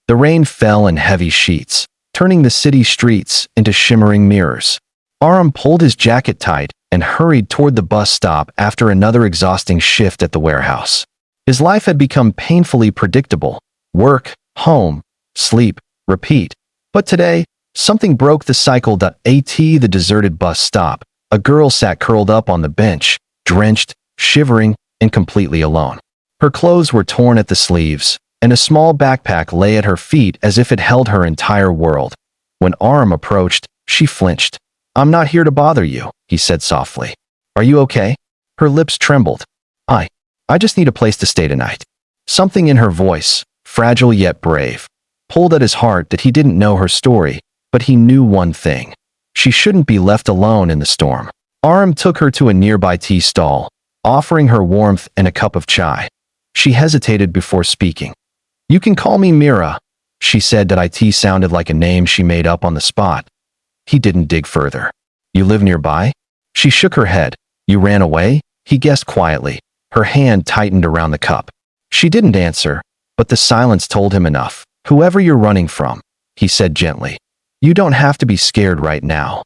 The rain fell in heavy sheets, turning the city streets into shimmering mirrors. Aram pulled his jacket tight and hurried toward the bus stop after another exhausting shift at the warehouse. His life had become painfully predictable. Work, home, sleep, repeat. But today, something broke the cycle. At the deserted bus stop, a girl sat curled up on the bench, drenched, shivering, and completely alone. Her clothes were torn at the sleeves, and a small backpack lay at her feet as if it held her entire world. When Aram approached, she flinched. "I'm not here to bother you," he said softly. "Are you okay?" Her lips trembled. I just need a place to stay tonight." Something in her voice, fragile yet brave, pulled at his heart. That he didn't know her story, but he knew one thing. She shouldn't be left alone in the storm. Aram took her to a nearby tea stall, offering her warmth and a cup of chai. She hesitated before speaking. "You can call me Mira," she said. That it sounded like a name she made up on the spot. He didn't dig further. "You live nearby?" She shook her head. "You ran away?" he guessed quietly. Her hand tightened around the cup. She didn't answer, but the silence told him enough. "Whoever you're running from," he said gently, "you don't have to be scared right now."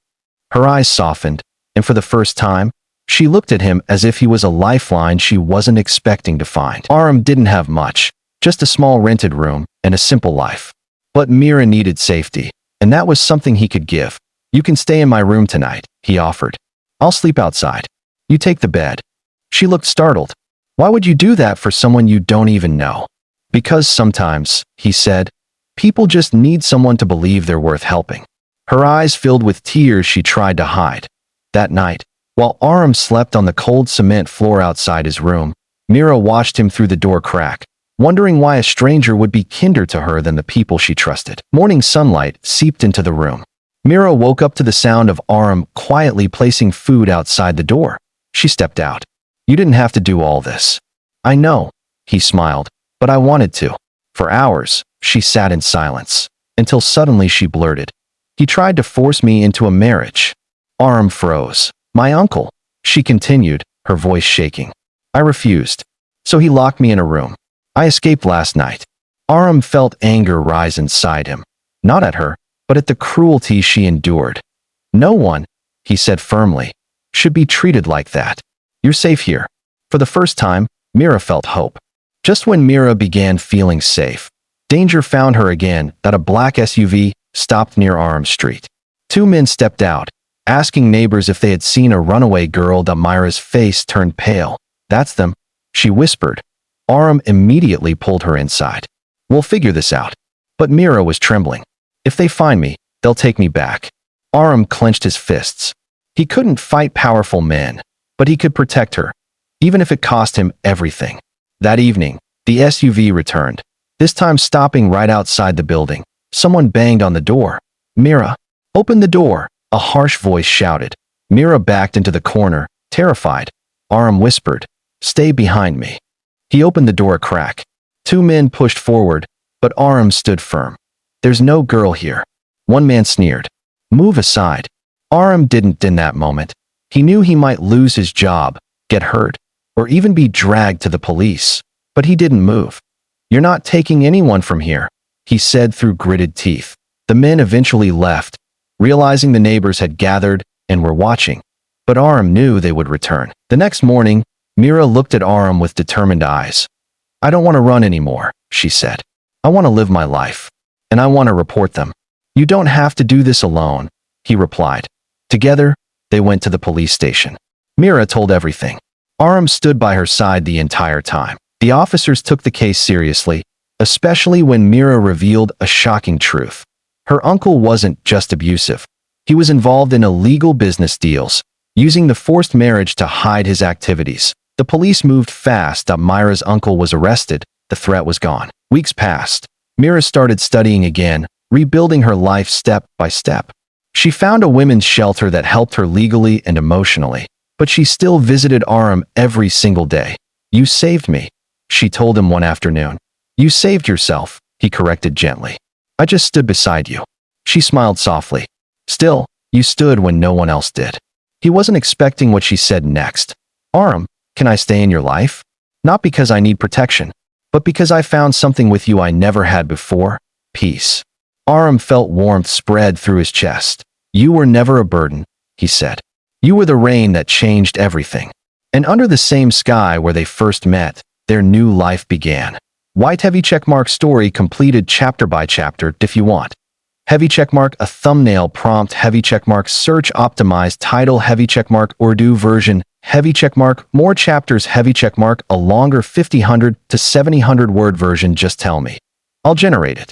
Her eyes softened, and for the first time, she looked at him as if he was a lifeline she wasn't expecting to find. Aram didn't have much, just a small rented room and a simple life. But Mira needed safety, and that was something he could give. "You can stay in my room tonight," he offered. "I'll sleep outside. You take the bed." She looked startled. "Why would you do that for someone you don't even know?" "Because sometimes," he said, "people just need someone to believe they're worth helping." Her eyes filled with tears she tried to hide. That night, while Aram slept on the cold cement floor outside his room, Mira watched him through the door crack, wondering why a stranger would be kinder to her than the people she trusted. Morning sunlight seeped into the room. Mira woke up to the sound of Aram quietly placing food outside the door. She stepped out. "You didn't have to do all this." "I know," he smiled, "but I wanted to." For hours, she sat in silence, until suddenly she blurted, "He tried to force me into a marriage." Aram froze. "My uncle," she continued, her voice shaking. "I refused. So he locked me in a room. I escaped last night." Aram felt anger rise inside him, not at her, but at the cruelty she endured. "No one," he said firmly, "should be treated like that. You're safe here." For the first time, Mira felt hope. Just when Mira began feeling safe, danger found her again. That a black SUV stopped near Aram Street. Two men stepped out, asking neighbors if they had seen a runaway girl. Mira's face turned pale. "That's them," she whispered. Aram immediately pulled her inside. "We'll figure this out." But Mira was trembling. "If they find me, they'll take me back." Aram clenched his fists. He couldn't fight powerful men, but he could protect her, even if it cost him everything. That evening, the SUV returned, this time stopping right outside the building. Someone banged on the door. "Mira, open the door," a harsh voice shouted. Mira backed into the corner, terrified. Aram whispered, "Stay behind me." He opened the door a crack. Two men pushed forward, but Aram stood firm. "There's no girl here." One man sneered. "Move aside." Aram didn't in that moment. He knew he might lose his job, get hurt, or even be dragged to the police, but he didn't move. "You're not taking anyone from here," he said through gritted teeth. The men eventually left, realizing the neighbors had gathered and were watching, but Aram knew they would return. The next morning, Mira looked at Aram with determined eyes. "I don't want to run anymore," she said. "I want to live my life, and I want to report them." "You don't have to do this alone," he replied. Together, they went to the police station. Mira told everything. Aram stood by her side the entire time. The officers took the case seriously, especially when Mira revealed a shocking truth. Her uncle wasn't just abusive. He was involved in illegal business deals, using the forced marriage to hide his activities. The police moved fast. Mira's uncle was arrested. The threat was gone. Weeks passed. Mira started studying again, rebuilding her life step by step. She found a women's shelter that helped her legally and emotionally, but she still visited Aram every single day. "You saved me," she told him one afternoon. "You saved yourself," he corrected gently. "I just stood beside you." She smiled softly. "Still, you stood when no one else did." He wasn't expecting what she said next. "Aram, can I stay in your life? Not because I need protection, but because I found something with you I never had before." Peace. Aram felt warmth spread through his chest. You were never a burden, he said. You were the rain that changed everything. And under the same sky where they first met, their new life began. White heavy checkmark story completed chapter by chapter if you want. Heavy checkmark a thumbnail prompt heavy checkmark search optimized title heavy checkmark Urdu version heavy checkmark more chapters heavy checkmark a longer 50 to 700 word version just tell me. I'll generate it.